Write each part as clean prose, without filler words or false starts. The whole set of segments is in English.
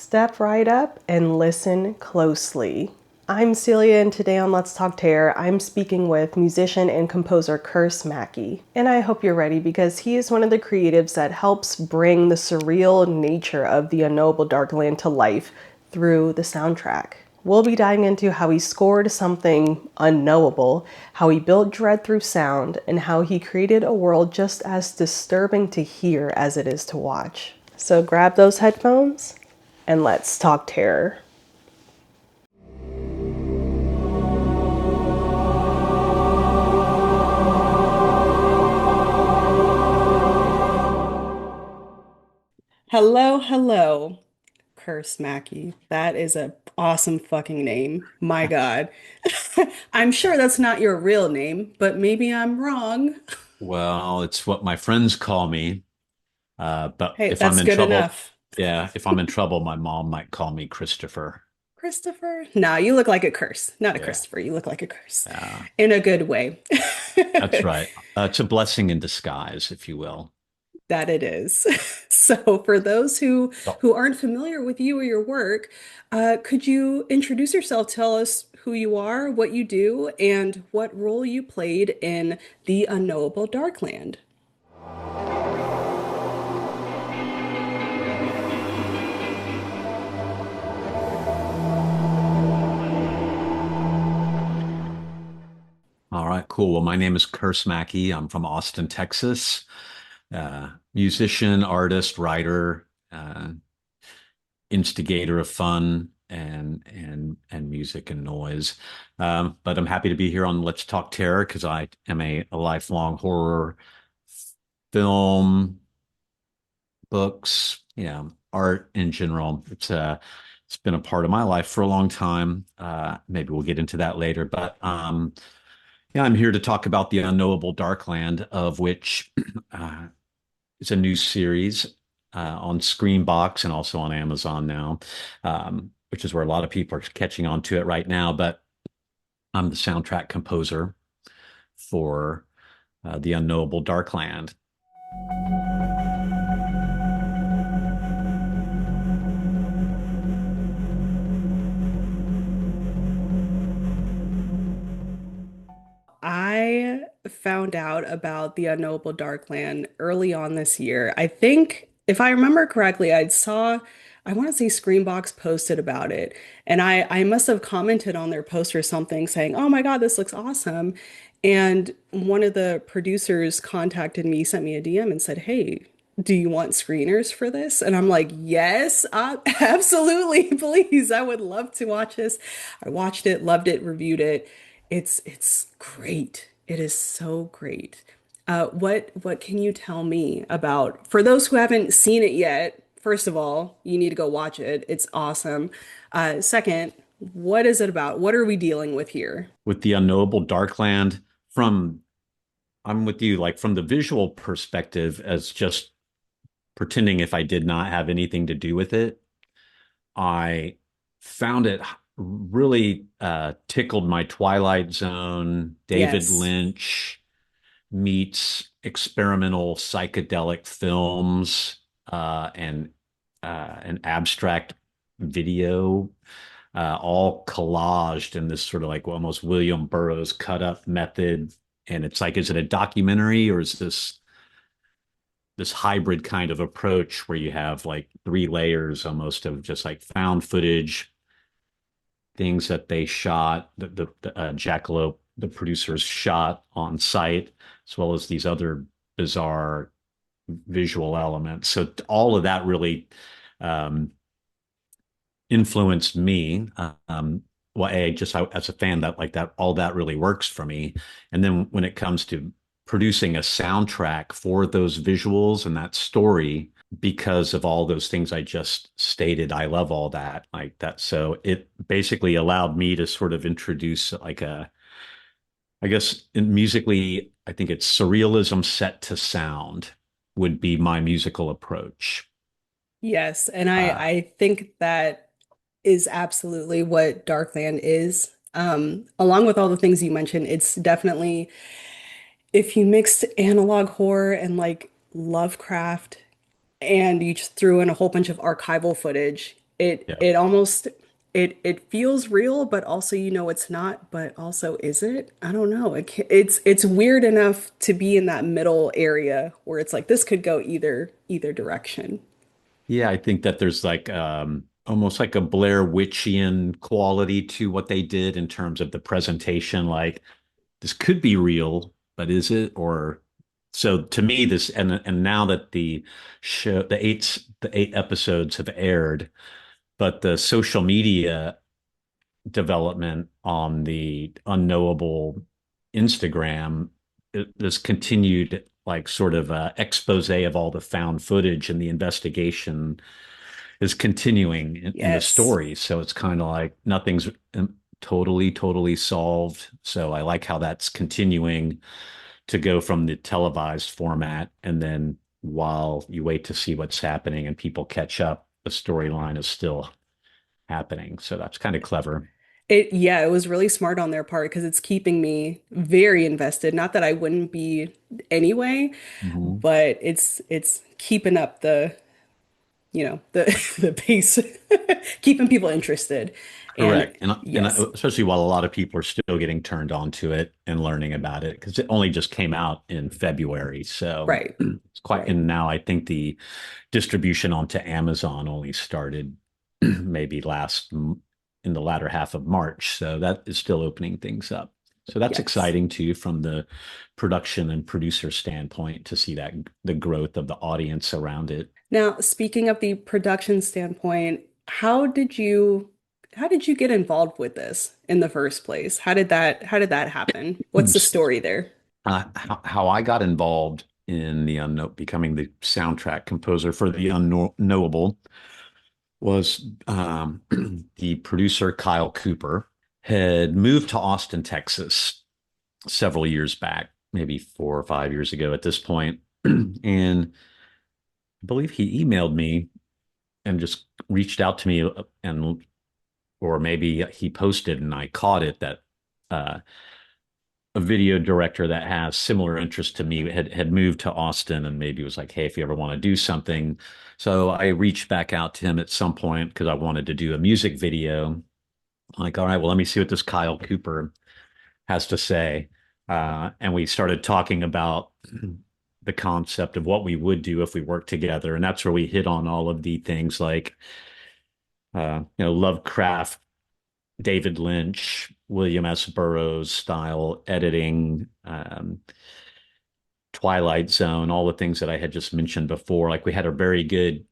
Step right up and listen closely. I'm Celia, and today on Let's Talk Terror, I'm speaking with musician and composer Curse Mackey. And I hope you're ready because he is one of the creatives that helps bring the surreal nature of the Unknowable Darkland to life through the soundtrack. We'll be diving into how he scored something unknowable, how he built dread through sound, and how he created a world just as disturbing to hear as it is to watch. So grab those headphones and let's talk terror. Hello, hello, Curse Mackey. That is a awesome fucking name. My God. I'm sure that's not your real name, but maybe I'm wrong. Well, it's what my friends call me. But Hey, if I'm that's in good trouble, enough. yeah, if I'm in trouble, my mom might call me Christopher. Christopher? Nah, you look like a curse. Not a Yeah, Christopher. You look like a curse. yeah, In a good way. that's right. It's a blessing in disguise, if you will. That it is. So, for those Oh, who aren't familiar with you or your work, could you introduce yourself? Tell us who you are, what you do, and what role you played in the Unknowable Darkland. all right, cool. Well, my name is Curse Mackey. I'm from Austin, Texas. Musician, artist, writer, instigator of fun and music and noise. But I'm happy to be here on Let's Talk Terror because I am a lifelong horror film, books, art in general. It's been a part of my life for a long time. Maybe we'll get into that later, but yeah, I'm here to talk about the Unknowable Darkland, of which uh, is a new series on Screenbox and also on Amazon now, which is where a lot of people are catching on to it right now. But I'm the soundtrack composer for the Unknowable Darkland. I found out about the Unknowable Darkland early on this year. I think, if I remember correctly, I want to say Screenbox posted about it. And I must have commented on their post or something saying, "Oh my God, this looks awesome." And one of the producers contacted me, sent me a DM and said, "Hey, do you want screeners for this?" And I'm like, "Yes, absolutely, please. I would love to watch this." I watched it, loved it, reviewed it. It's great. It is so great. What can you tell me about, for those who haven't seen it yet? First of all, you need to go watch it. It's awesome. Second, what is it about? What are we dealing with here? With the Unknowable Darkland, from I'm with you, like from the visual perspective, as just pretending if I did not have anything to do with it, I found it really tickled my Twilight Zone, David Yes. Lynch meets experimental psychedelic films and abstract video, all collaged in this sort of like almost William Burroughs cut up method. And it's like, is it a documentary or is this hybrid kind of approach where you have like three layers almost of just like found footage, things that they shot, the Jackalope, the producers shot on site, as well as these other bizarre visual elements. So all of that really um, influenced me. Well, as a fan, that like that all that really works for me. And then when it comes to producing a soundtrack for those visuals and that story, because of all those things I just stated, I love all that like that. So it basically allowed me to sort of introduce like I guess in musically, I think it's surrealism set to sound would be my musical approach. Yes, and Uh, I think that is absolutely what Darkland is. Along with all the things you mentioned, it's definitely, if you mixed analog horror and like Lovecraft and you just threw in a whole bunch of archival footage, It Yeah. it almost it feels real, but also it's not, but also is it? I don't know. It's weird enough to be in that middle area where it's like this could go either direction. Yeah, I think that there's like almost like a Blair Witchian quality to what they did in terms of the presentation. Like this could be real, but is it? Or so to me, this and now that the eight episodes have aired, but the social media development on the Unknowable Instagram, this continued like sort of expose of all the found footage and the investigation is continuing in the Yes. story. So it's kind of like nothing's totally solved. So I like how that's continuing to go from the televised format. And then while you wait to see what's happening and people catch up, the storyline is still happening. So that's kind of clever. Yeah, it was really smart on their part because it's keeping me very invested. Not that I wouldn't be anyway, Mhm. but it's keeping up the the pace, keeping people interested. And Correct. And yes, especially while a lot of people are still getting turned on to it and learning about it because it only just came out in February. So right, it's quite, right. and now I think the distribution onto Amazon only started maybe in the latter half of March. So that is still opening things up. So that's Yes. exciting too from the production and producer standpoint to see that the growth of the audience around it. Now, speaking of the production standpoint, how did you get involved with this in the first place? How did that happen? What's the story there? How I got involved in becoming the soundtrack composer for the Unknowable was the producer Kyle Cooper had moved to Austin, Texas several years back, maybe 4 or 5 years ago at this point. And I believe he emailed me and just reached out to me and or maybe he posted and I caught it that uh, a video director that has similar interest to me had moved to Austin and maybe was like, hey, if you ever want to do something. So I reached back out to him at some point because I wanted to do a music video. I'm like, all right, well, let me see what this Kyle Cooper has to say. And we started talking about the concept of what we would do if we worked together. And that's where we hit on all of the things like, Lovecraft, David Lynch, William S. Burroughs style editing, Twilight Zone, all the things that I had just mentioned before. Like we had a very good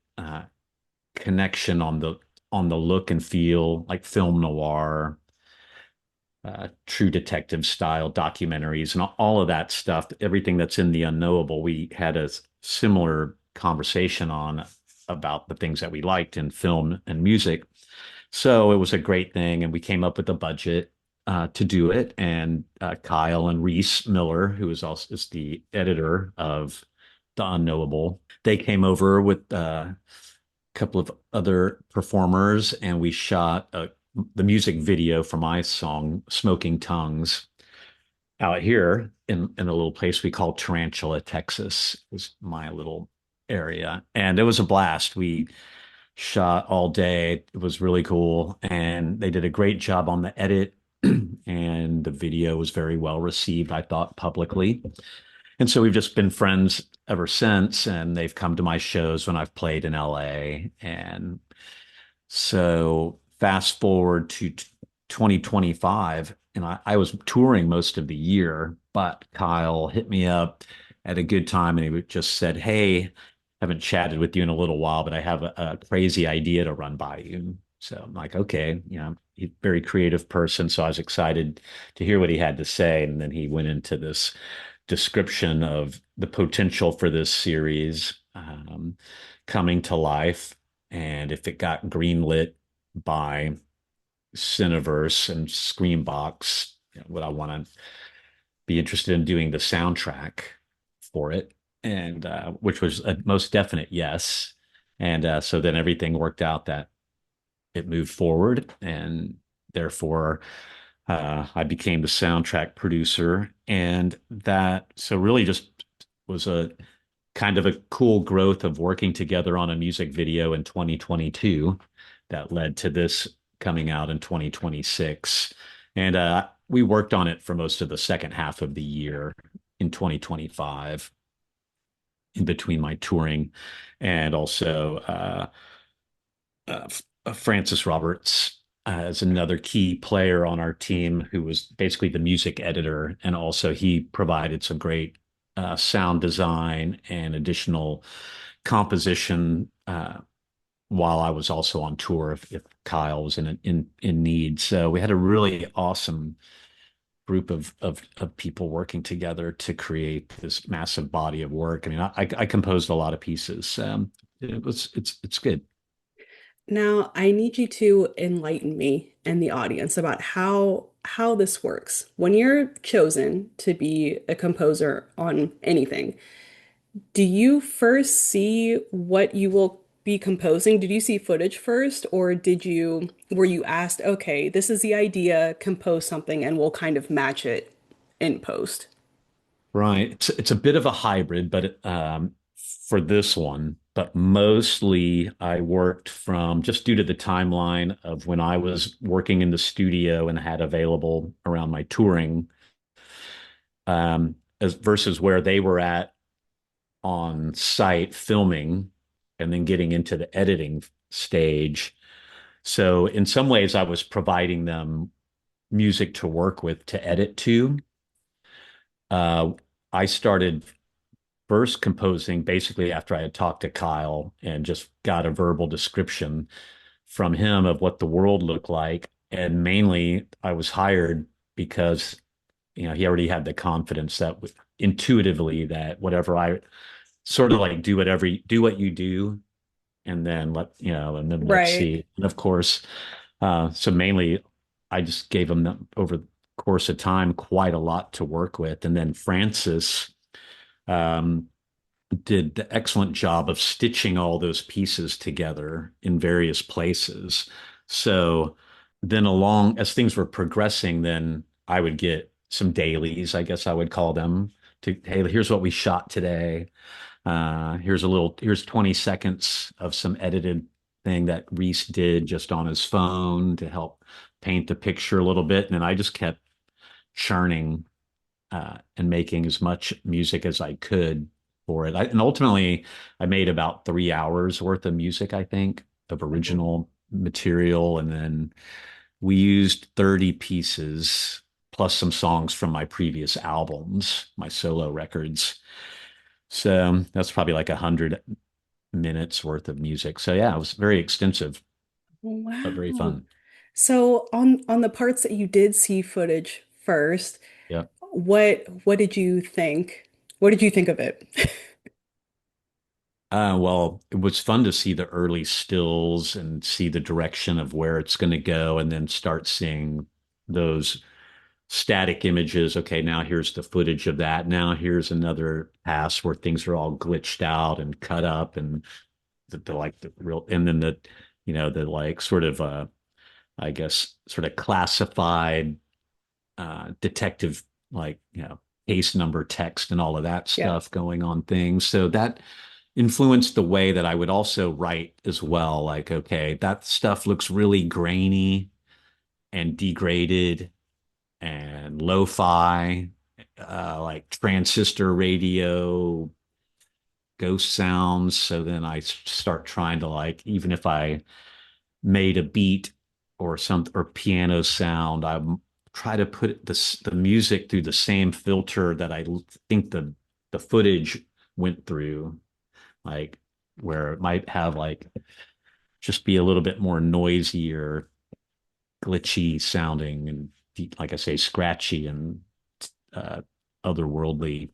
connection on the look and feel, like film noir, true detective style documentaries, and all of that stuff. Everything that's in the Unknowable, we had a similar conversation on about the things that we liked in film and music. So it was a great thing, and we came up with a budget to do it. And Kyle and Reese Miller, who is the editor of The Unknowable, they came over with a couple of other performers, and we shot the music video for my song "Smoking Tongues" out here in a little place we call Tarantula, Texas. Was my little area, and it was a blast. We shot all day. It was really cool. And they did a great job on the edit. And the video was very well received, I thought, publicly. And so we've just been friends ever since. And they've come to my shows when I've played in LA. And so fast forward to 2025, and I was touring most of the year, but Kyle hit me up at a good time and he just said, hey, haven't chatted with you in a little while, but I have a crazy idea to run by you. So I'm like, okay, he's a very creative person. So I was excited to hear what he had to say. And then he went into this description of the potential for this series coming to life. And if it got greenlit by Cineverse and Screenbox, would I want to be interested in doing the soundtrack for it? And which was a most definite yes. And so then everything worked out that it moved forward, and therefore I became the soundtrack producer. And that so really just was a kind of a cool growth of working together on a music video in 2022 that led to this coming out in 2026. And we worked on it for most of the second half of the year in 2025 in between my touring and also uh, Francis Roberts as another key player on our team who was basically the music editor. And also, he provided some great sound design and additional composition while I was also on tour if Kyle was in need. So we had a really awesome group of people working together to create this massive body of work. I mean, I composed a lot of pieces. It's good. Now, I need you to enlighten me and the audience about how this works. When you're chosen to be a composer on anything, do you first see what you will be composing? Did you see footage first, or were you asked, okay, this is the idea, compose something, and we'll kind of match it in post? Right. It's a bit of a hybrid, but for this one, but mostly I worked from just due to the timeline of when I was working in the studio and had available around my touring, as versus where they were at on site filming and then getting into the editing stage. So in some ways, I was providing them music to work with to edit to. Uh, I started first composing basically after I had talked to Kyle and just got a verbal description from him of what the world looked like. And mainly I was hired because, he already had the confidence that intuitively that whatever I sort of like do what you do and then and then let's Right. see. And of course, so mainly I just gave him over the course of time quite a lot to work with. And then Francis, um, did the excellent job of stitching all those pieces together in various places. So then along as things were progressing, then I would get some dailies, I guess I would call them, to, hey, here's what we shot today. Here's 20 seconds of some edited thing that Reese did just on his phone to help paint the picture a little bit. And then I just kept churning and making as much music as I could for it. And ultimately, I made about 3 hours worth of music, I think, of original material. And then we used 30 pieces plus some songs from my previous albums, my solo records. So that's probably like 100 minutes worth of music. So yeah, it was very extensive, but very Wow. fun. So on the parts that you did see footage first, Yeah. what did you think? What did you think of it? Well, it was fun to see the early stills and see the direction of where it's going to go, and then start seeing those static images. Okay, now here's the footage of that. Now here's another pass where things are all glitched out and cut up, and the like the real, and then the like sort of I guess sort of classified detective like case number text and all of that Yeah. stuff going on things. So that influenced the way that I would also write as well. Like, okay, that stuff looks really grainy and degraded and lo-fi, like transistor radio, ghost sounds. So then I start trying to like, even if I made a beat or some or piano sound, I try to put the music through the same filter that I think the footage went through, like where it might have like just be a little bit more noisy or glitchy sounding and like I say, scratchy and uh, otherworldly,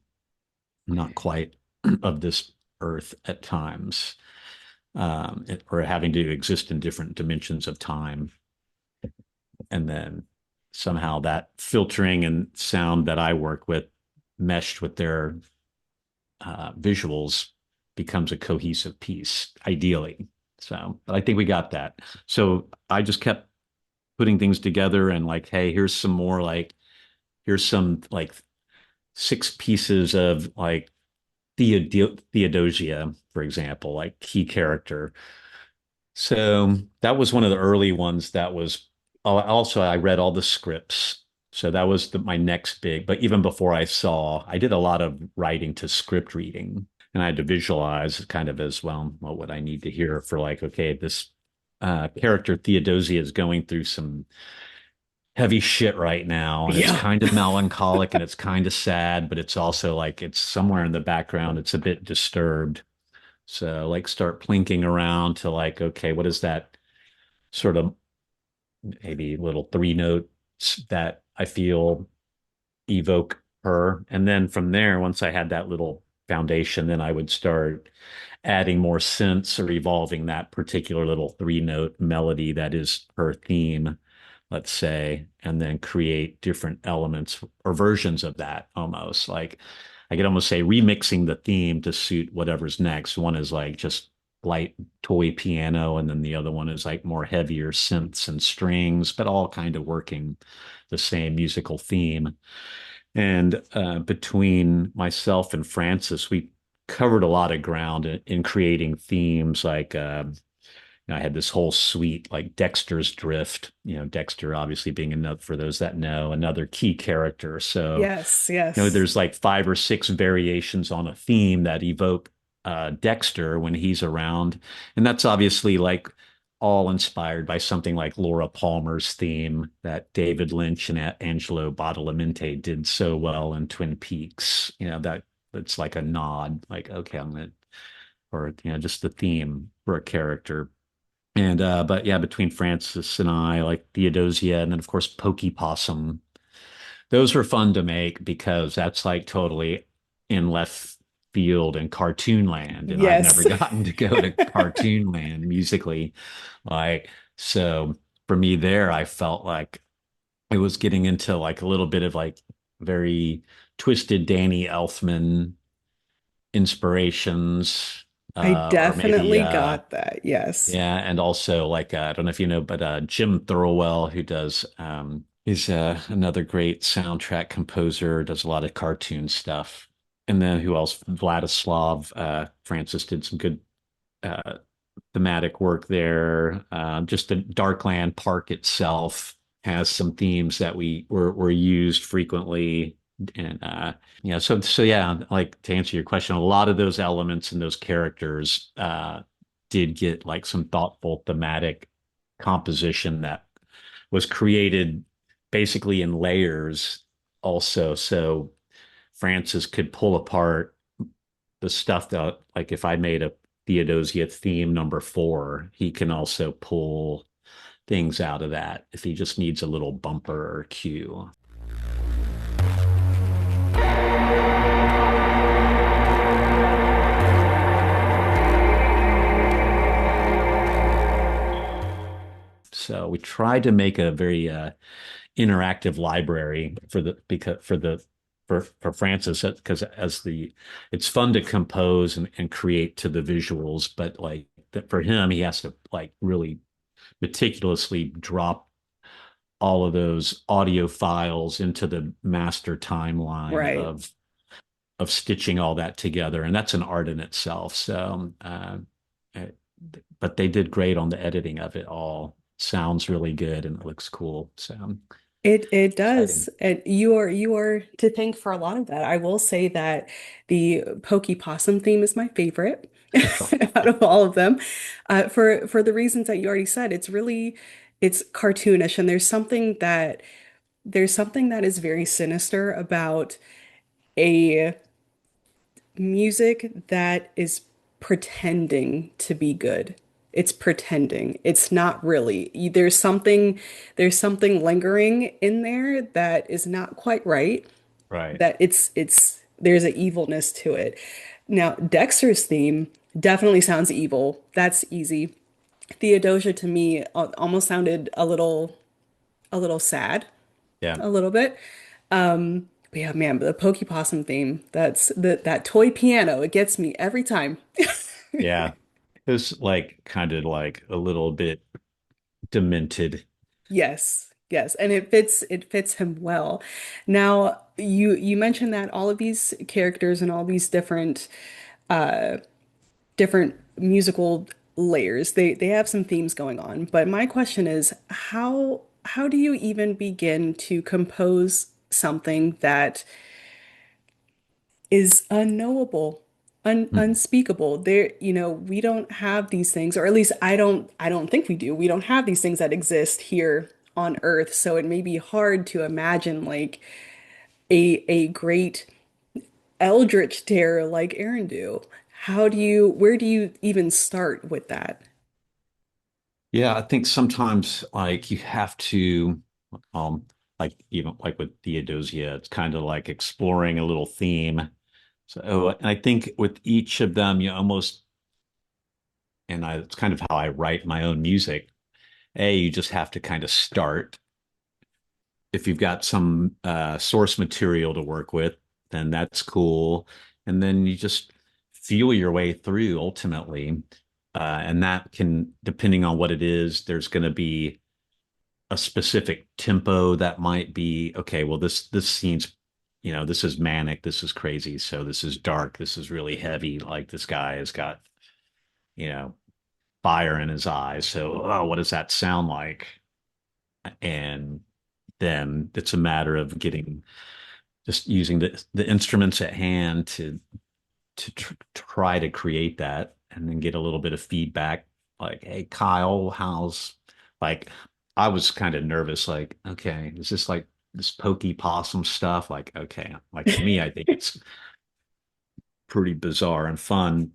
not quite of this earth at times, or having to exist in different dimensions of time. And then somehow that filtering and sound that I work with meshed with their visuals becomes a cohesive piece, ideally. So, but I think we got that. So I just kept putting things together and like, hey, here's some like 6 pieces of like Theodosia, for example, like key character. So that was one of the early ones that was also I read all the scripts. So that was my next big, but even before I did a lot of writing to script reading and I had to visualize kind of as well what would I need to hear for like, okay, this character Theodosia is going through some heavy shit right now and it's Yeah. kind of melancholic and it's kind of sad, but it's also like it's somewhere in the background, it's a bit disturbed. So like start plinking around to like, okay, what is that sort of maybe little three notes that I feel evoke her. And then from there, once I had that little foundation, then I would start adding more synths or evolving that particular little three note melody that is her theme, let's say, and then create different elements or versions of that almost. Like I could almost say remixing the theme to suit whatever's next. One is like just light toy piano, and then the other one is like more heavier synths and strings, but all kind of working the same musical theme. And between myself and Francis, we covered a lot of ground in creating themes like I had this whole suite like Dexter's Drift, Dexter obviously being another, for those that know, another key character. So, Yes, yes. there's like five or six variations on a theme that evoke Dexter when he's around. And that's obviously like all inspired by something like Laura Palmer's theme that David Lynch and Angelo Badalamenti did so well in Twin Peaks. That's like a nod, like, okay, I'm gonna, or, just the theme for a character. And but yeah, between Francis and I, like Theodosia, and then of course Pokey Possum, those were fun to make because that's like totally in left field and cartoon land, and I've never Yes. gotten to go to cartoon land musically. Like, so for me there, I felt like it was getting into like a little bit of like very twisted Danny Elfman inspirations, I or maybe definitely got that. Yes. yeah, and also like I don't know if you know, but Jim Thirlwell, who does is another great soundtrack composer, does a lot of cartoon stuff. And then who else? Vladislav Francis did some good uh, thematic work there. Just the Darkland Park itself has some themes that were used frequently. And so yeah, like to answer your question, a lot of those elements and those characters did get like some thoughtful thematic composition that was created basically in layers also. So Francis could pull apart the stuff that, like, if I made a Theodosia theme number 4, he can also pull things out of that if he just needs a little bumper or cue. So we tried to make a very interactive library for Francis, because it's fun to compose and create to the visuals, but like for him, he has to like really meticulously drop all of those audio files into the master timeline Right. of stitching all that together, and that's an art in itself. So, uh, but they did great on the editing of it all. Sounds really good and it looks cool. So It does. exciting. And you are to thank for a lot of that. I will say that the Pokey Possum theme is my favorite out of all of them. For the reasons that you already said. It's cartoonish and there's something that is very sinister about a music that is pretending to be good. It's pretending. It's not really. There's something lingering in there that is not quite right. Right. That there's an evilness to it. Now, Dexter's theme definitely sounds evil. That's easy. Theodosia to me almost sounded a little sad, Yeah. a little bit. But yeah, man, but the Pokey Possum theme, that toy piano, it gets me every time. Yeah. It was like kind of like a little bit demented. Yes, yes, and it fits him well. Now, you mentioned that all of these characters and all these different musical layers. They have some themes going on. But my question is, how do you even begin to compose something that is unknowable, Mhm. unspeakable? There, we don't have these things, or at least I don't think we do. We don't have these things that exist here on Earth. So it may be hard to imagine like a great eldritch terror like Erindue. Where do you even start with that? Yeah, I think sometimes like you have to um like even like with Theodosia, it's kind of like exploring a little theme. So and I think with each of them, you almost it's kind of how I write my own music. You just have to kind of start. If you've got some source material to work with, then that's cool. And then you just feel your way through ultimately. And that can, depending on what it is, there's going to be a specific tempo that might be, okay, well, this scene's, this is manic, this is crazy. So this is dark, this is really heavy. Like this guy has got, you know, fire in his eyes. So, oh, what does that sound like? And then it's a matter of getting just using the instruments at hand to try to create that and then get a little bit of feedback like, hey Kyle, how's like I was kind of nervous, like, okay, is this like this pokey possum stuff? Like, okay, like to me, I think it's pretty bizarre and fun.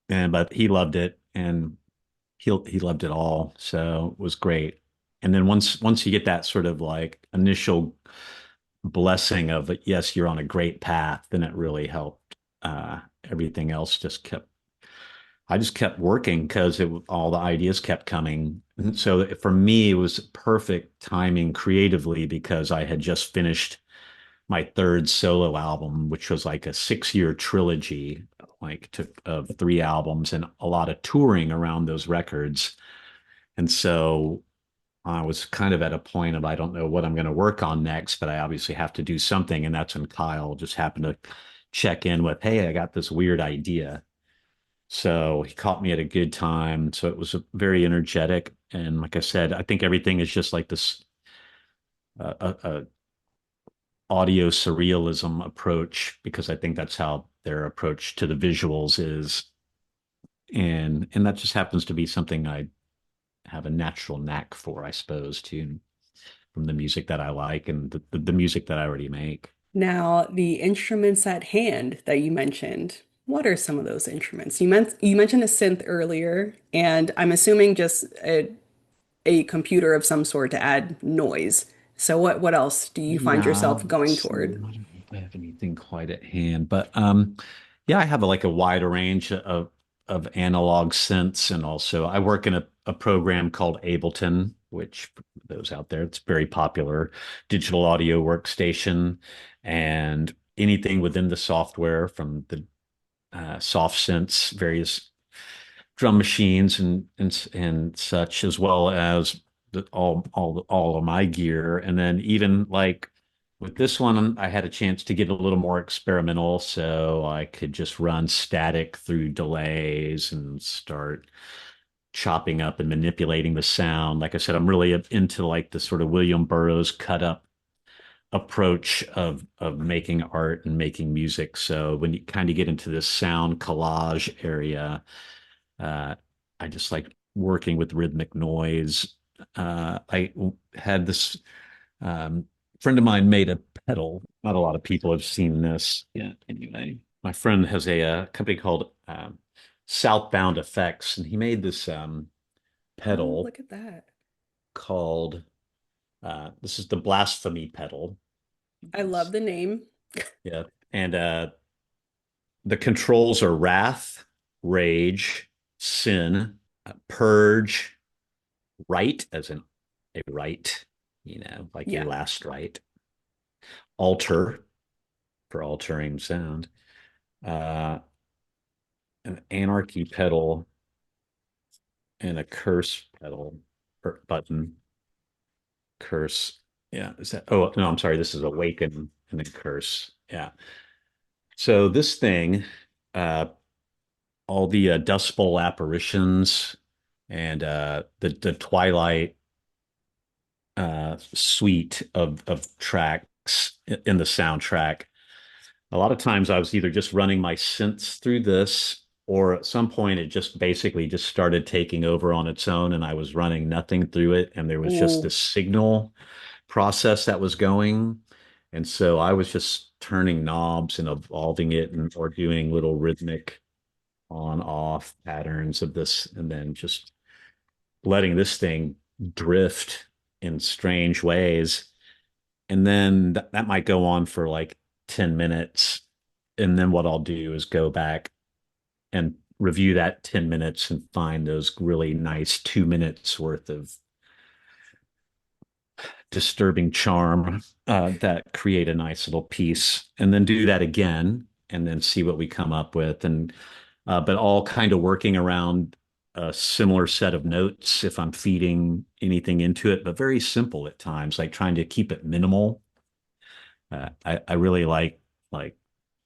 And but he loved it and he loved it all. So it was great. And then once you get that sort of like initial blessing of yes, you're on a great path, then it really helped. Everything else just kept. I just kept working because all the ideas kept coming. And so for me, it was perfect timing creatively because I had just finished my third solo album, which was like a 6 year trilogy, like of three albums and a lot of touring around those records. And so I was kind of at a point of I don't know what I'm going to work on next, but I obviously have to do something. And that's when Kyle just happened to check in with, hey, I got this weird idea. So he caught me at a good time. So it was very energetic. And like I said, I think everything is just like this audio surrealism approach because I think that's how their approach to the visuals is. And that just happens to be something I have a natural knack for, I suppose, too, from the music that I like and the music that I already make. Now, the instruments at hand that you mentioned, what are some of those instruments? You mentioned a synth earlier, and I'm assuming just a computer of some sort to add noise. So what else do you find Yeah, yourself going let's see. toward? I don't know if I have anything quite at hand, but yeah, I have like a wider range of analog synths, and also I work in a program called Ableton, which for those out there, it's very popular digital audio workstation, and anything within the software from the soft synths, various drum machines and such, as well as all of my gear. And then even like with this one, I had a chance to get a little more experimental, so I could just run static through delays and start chopping up and manipulating the sound. Like I said, I'm really into like the sort of William Burroughs cut up approach of making art and making music. So when you kind of get into this sound collage area, uh, I just like working with rhythmic noise. I had this friend of mine made a pedal. Not a lot of people have seen this yet. Anyway, my friend has a company called Southbound Effects, and he made this Oh, pedal look at that. called this is the blasphemy pedal. I love the name. Yeah, and the controls are wrath, rage, sin, purge, right, as in a right, like your Yeah. last right, alter for altering sound, uh, an anarchy pedal, and a curse pedal or button. Curse. Yeah. Is that? Oh, no, I'm sorry. This is awaken and then curse. Yeah. So this thing, uh, all the Dust Bowl apparitions and the Twilight suite of tracks in the soundtrack. A lot of times I was either just running my synths through this, or at some point it just basically just started taking over on its own, and I was running nothing through it, and there was just Ooh. this signal process that was going. And so I was just turning knobs and evolving it and or doing little rhythmic on off patterns of this, and then just letting this thing drift in strange ways. And then that might go on for like 10 minutes. And then what I'll do is go back and review that 10 minutes and find those really nice 2 minutes worth of disturbing charm that create a nice little piece, and then do that again and then see what we come up with. And but all kind of working around a similar set of notes if I'm feeding anything into it, but very simple at times, like trying to keep it minimal. I really like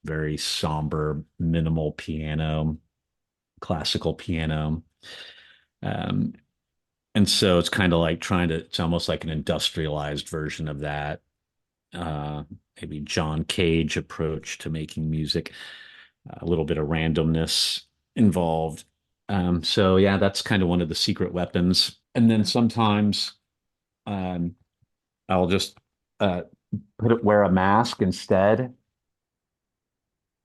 very somber, minimal piano, classical piano. Um, and so it's kind of like it's almost like an industrialized version of that. Uh, Maybe John Cage approach to making music, a little bit of randomness involved. So yeah, that's kind of one of the secret weapons. And then sometimes um, I'll just uh, wear a mask instead,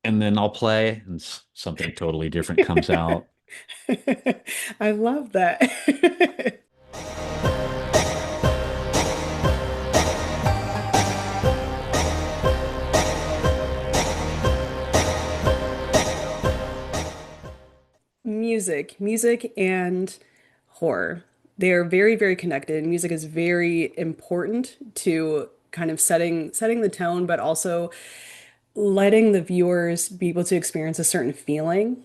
and then I'll play, and something totally different comes out. I love that. Music and horror. They are very, very connected. Music is very important to kind of setting the tone, but also letting the viewers be able to experience a certain feeling.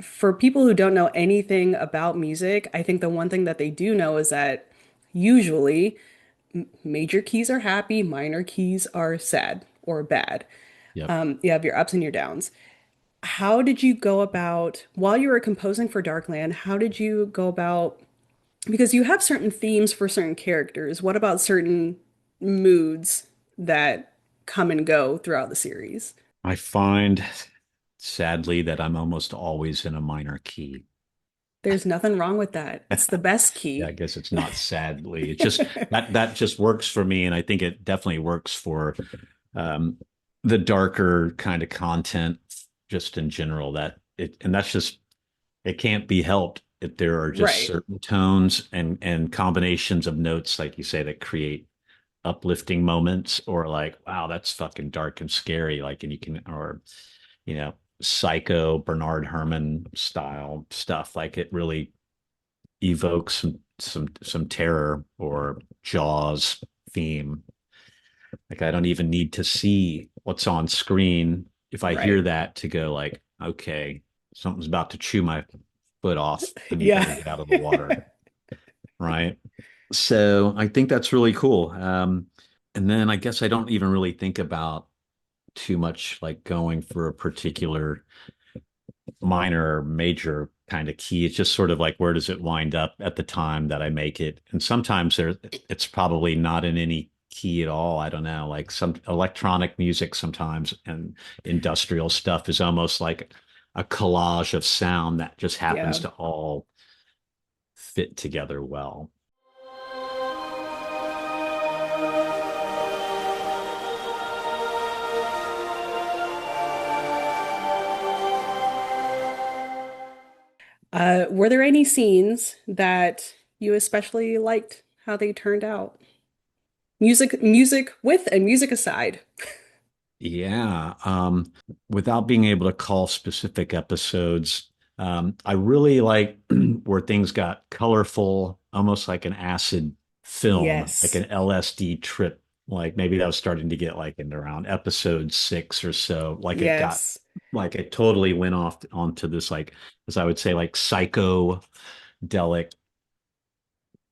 For people who don't know anything about music, I think the one thing that they do know is that usually major keys are happy, minor keys are sad or bad. Yep. You have your ups and your downs. How did you go about, while you were composing for Darkland, how did you go about, because you have certain themes for certain characters, what about certain moods that come and go throughout the series? I find sadly that I'm almost always in a minor key. There's nothing wrong with that. It's the best Yeah, I key. guess it's not sadly. It's just that just works for me, and I think it definitely works for um, the darker kind of content, just in general. And that's just it can't be helped. There are just Right. certain tones and combinations of notes, like you say, that create uplifting moments, or like, wow, that's fucking dark and scary. Like, and you can, or psycho Bernard Herrmann style stuff. Like it really evokes some terror, or Jaws theme. Like I don't even need to see what's on screen if I hear Right. that to go like, okay, something's about to chew my foot off, and you better Yeah. get out of the water, right? So I think that's really cool. And then I guess I don't even really think about too much like going for a particular minor or major kind of key. It's just sort of like, where does it wind up at the time that I make it? And sometimes it's probably not in any key at all. I don't know. Like some electronic music sometimes, and industrial stuff is almost like a collage of sound that just happens Yeah. to all fit together well. Were there any scenes that you especially liked how they turned out? Music with and music aside. Yeah. Without being able to call specific episodes, I really like where things got colorful, almost like an acid film, like Yes. an LSD trip. Like maybe that was starting to get like into around episode 6 or so. Yes. Like it totally went off onto this, like, as I would say, like psychedelic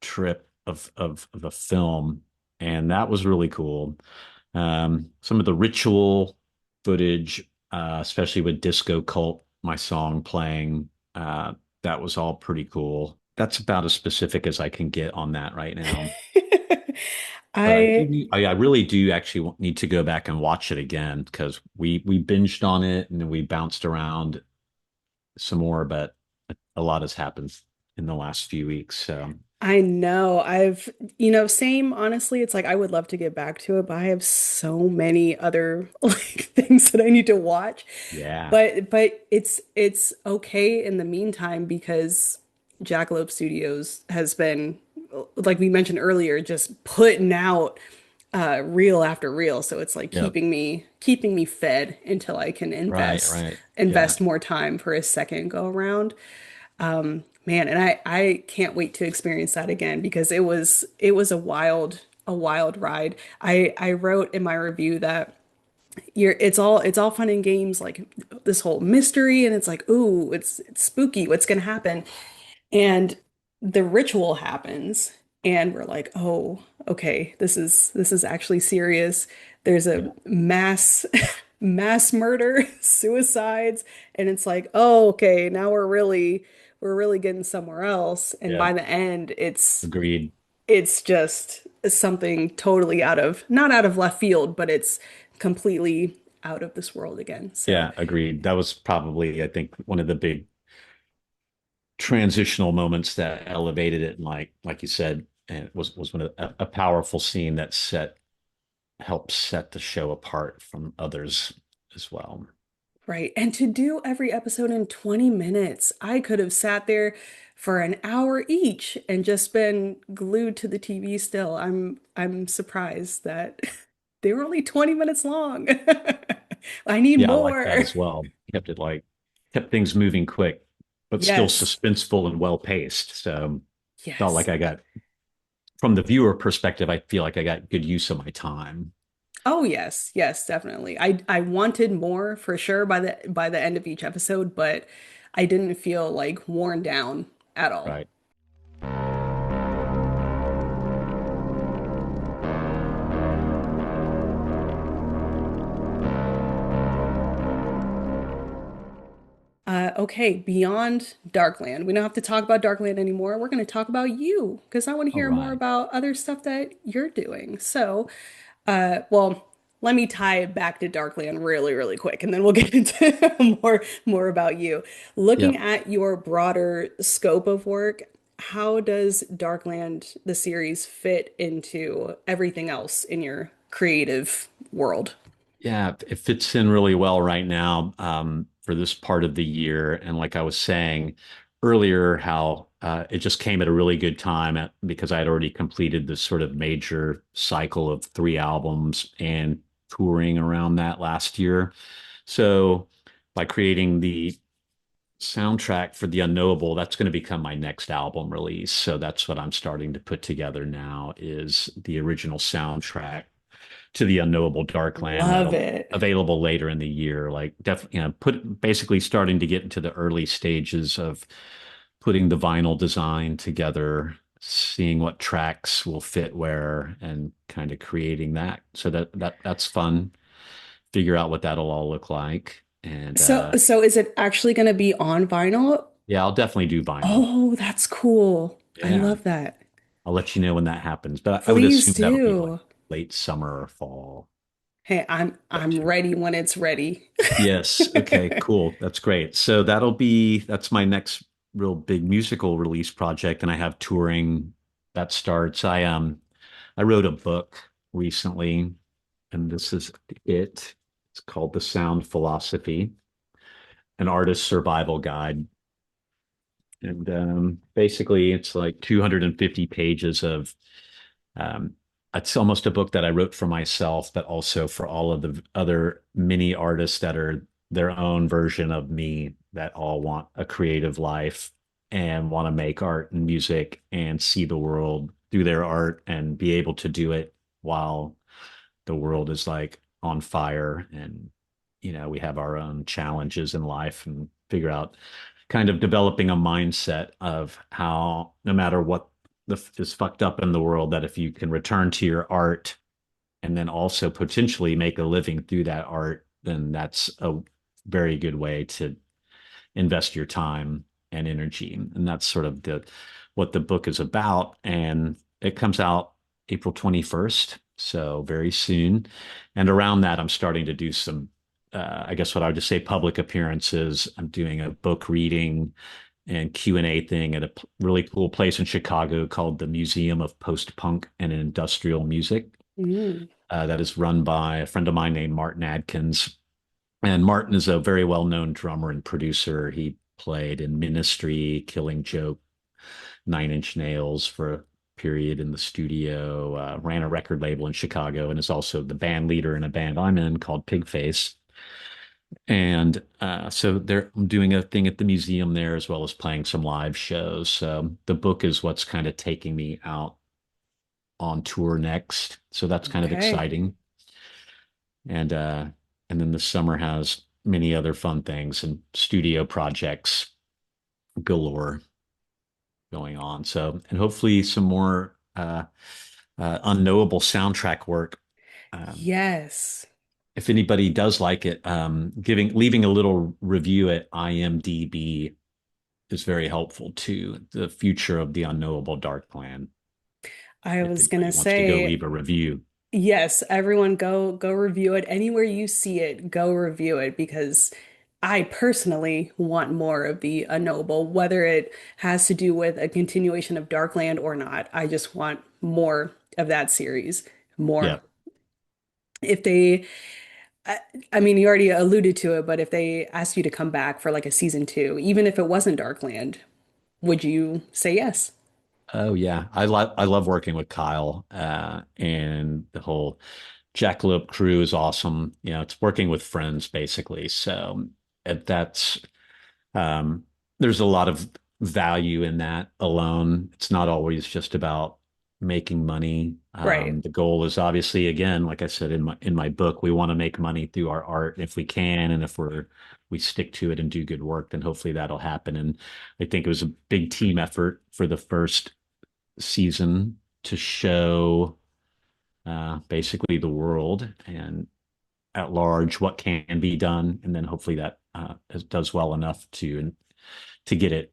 trip of a film. And that was really cool. Some of the ritual footage, especially with disco cult my song playing. That was all pretty cool. That's about as specific as I can get on that right now. But I do I I really do actually need to go back and watch it again because we binged on it and then we bounced around some more, but a lot has happened in the last few weeks. So I know. Same, honestly, it's like I would love to get back to it, but I have so many other like things that I need to watch. yeah, But it's okay in the meantime because Jackalope Studios has been, like we mentioned earlier, just putting out reel after reel. So it's like yep, keeping me fed until I can right, invest right, yeah, invest more time for a second go around. Man, and I can't wait to experience that again because it was a wild ride. I wrote in my review that it's all fun and games, like this whole mystery, and it's like, ooh, it's spooky, what's gonna happen? And the ritual happens, and we're like, oh, okay, this is actually serious. There's a yeah, mass murder, suicides, and it's like, oh, okay, now we're really getting somewhere else. And yeah, by the end, it's agreed. it's just something totally not out of left field, but it's completely out of this world again. So, Yeah, agreed. That was probably, I think, one of the big transitional moments that elevated it, and like you said, and it was one of a powerful scene that helped set the show apart from others as well. right. And to do every episode in 20 minutes, I could have sat there for an hour each and just been glued to the TV still. I'm surprised that they were only 20 minutes long. I need Yeah, I like that more. as well. Kept things moving quick, but still Yes. suspenseful and well paced. So felt like Yes. I got, from the viewer perspective, I feel like I got good use of my time. Oh yes, yes, definitely. I wanted more for sure by the end of each episode, but I didn't feel like worn down at all. Right. Okay, beyond Darkland. We don't have to talk about Darkland anymore. We're going to talk about you because I want to All hear more right. about other stuff that you're doing. So, well, let me tie it back to Darkland really, really quick, and then we'll get into more about you. Looking Yep. at your broader scope of work, how does Darkland, the series, fit into everything else in your creative world? Yeah, it fits in really well right now for this part of the year. And like I was saying earlier, how it just came at a really good time because I had already completed this sort of major cycle of 3 albums and touring around that last year. So by creating the soundtrack for the Unknowable, that's going to become my next album release. So that's what I'm starting to put together now is the original soundtrack to the Unknowable Darkland Love that'll it. available later in the year. Like definitely, put basically starting to get into the early stages of putting the vinyl design together, seeing what tracks will fit where, and kind of creating that. So that's fun. Figure out what that'll all look like. And So is it actually going to be on vinyl? yeah, I'll definitely do vinyl. Oh, that's cool. I Yeah, love that. I'll let you know when that happens. But I would Please assume that'll be like do. late summer or fall. Hey, I'm But ready when it's ready. yes. Okay, cool. That's great. So that's my next real big musical release project, and I have touring that starts. I wrote a book recently, and this is it. It's called The Sound Philosophy, an artist's survival guide. And basically it's like 250 pages of um, it's almost a book that I wrote for myself, but also for all of the other mini artists that are their own version of me that all want a creative life and want to make art and music and see the world through their art and be able to do it while the world is like on fire and we have our own challenges in life and figure out kind of developing a mindset of how no matter what is fucked up in the world, that if you can return to your art and then also potentially make a living through that art, then that's a very good way to invest your time and energy. And that's sort of the what the book is about. And it comes out April 21st, so very soon. And around that, I'm starting to do some, I guess what I would just say public appearances. I'm doing a book reading and Q&A thing at a really cool place in Chicago called the Museum of Post-Punk and Industrial Music. Mm. That is run by a friend of mine named Martin Adkins. And Martin is a very well-known drummer and producer. He played in Ministry, Killing Joke, Nine Inch Nails for a period in the studio, ran a record label in Chicago, and is also the band leader in a band I'm in called Pigface. And so I'm doing a thing at the museum there as well as playing some live shows. So the book is what's kind of taking me out on tour next. So that's kind of Okay. exciting. And and then the summer has many other fun things and studio projects galore going on. So and hopefully some more unknowable soundtrack work. Um, Yes. if anybody does like it, leaving a little review at IMDb is very helpful to the future of the unknowable Darkland. I If was gonna anybody wants to go say, leave a review. yes, everyone go review it. Anywhere you see it, go review it because I personally want more of the Unknowable, whether it has to do with a continuation of Darkland or not. I just want more of that series. Yeah. More. If they, I, I mean, you already alluded to it, but if they asked you to come back for like a season two, even if it wasn't Darkland, would you say yes? Oh yeah. I love working with Kyle and the whole Jackalope crew is awesome. You know, it's working with friends basically. So that's Um, there's a lot of value in that alone. It's not always just about making money. Right. The goal is obviously, again, like I said in my book, we want to make money through our art if we can, and if we stick to it and do good work, then hopefully that'll happen. And I think it was a big team effort for the first season to show basically the world and at large what can be done, and then hopefully that does well enough to get it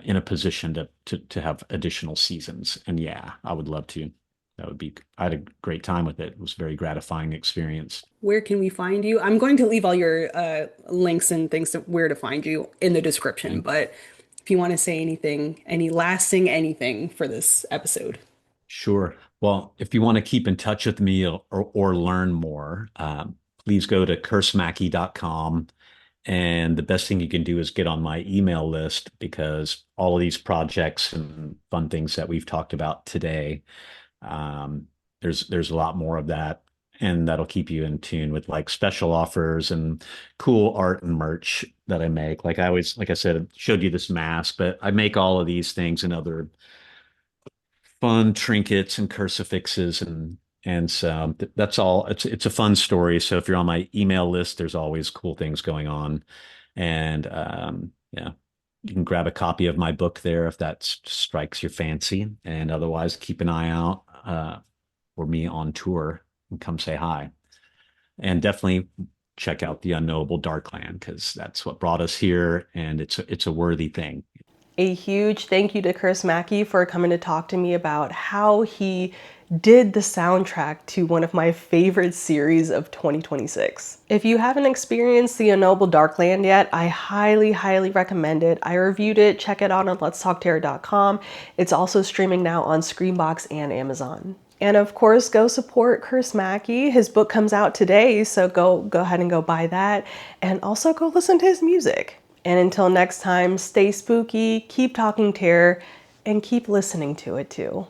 in a position to have additional seasons. And yeah, I would love to. That would be. I had a great time with it. It was a very gratifying experience. Where can we find you? I'm going to leave all your links and things to where to find you in the description, Okay. but if you want to say anything, any lasting anything for this episode. Sure. Well, if you want to keep in touch with me or learn more, please go to cursemackey.com. And the best thing you can do is get on my email list because all of these projects and fun things that we've talked about today, um, there's a lot more of that, and that'll keep you in tune with like special offers and cool art and merch that I make. Like I always, like I said, I showed you this mask, but I make all of these things and other fun trinkets and crucifixes and so that's all. It's a fun story. So if you're on my email list, there's always cool things going on, and yeah, you can grab a copy of my book there if that strikes your fancy. And otherwise, keep an eye out for me on tour and come say hi. And definitely check out the Unknowable Darkland because that's what brought us here, and it's a worthy thing. A huge thank you to Curse Mackey for coming to talk to me about how he did the soundtrack to one of my favorite series of 2026. If you haven't experienced the Unknowable Darkland yet, I highly, highly recommend it. I reviewed it. Check it out on letstalkterror.com. It's also streaming now on Screambox and Amazon. And of course, go support Curse Mackey. His book comes out today, so go ahead and go buy that. And also go listen to his music. And until next time, stay spooky, keep talking terror, and keep listening to it too.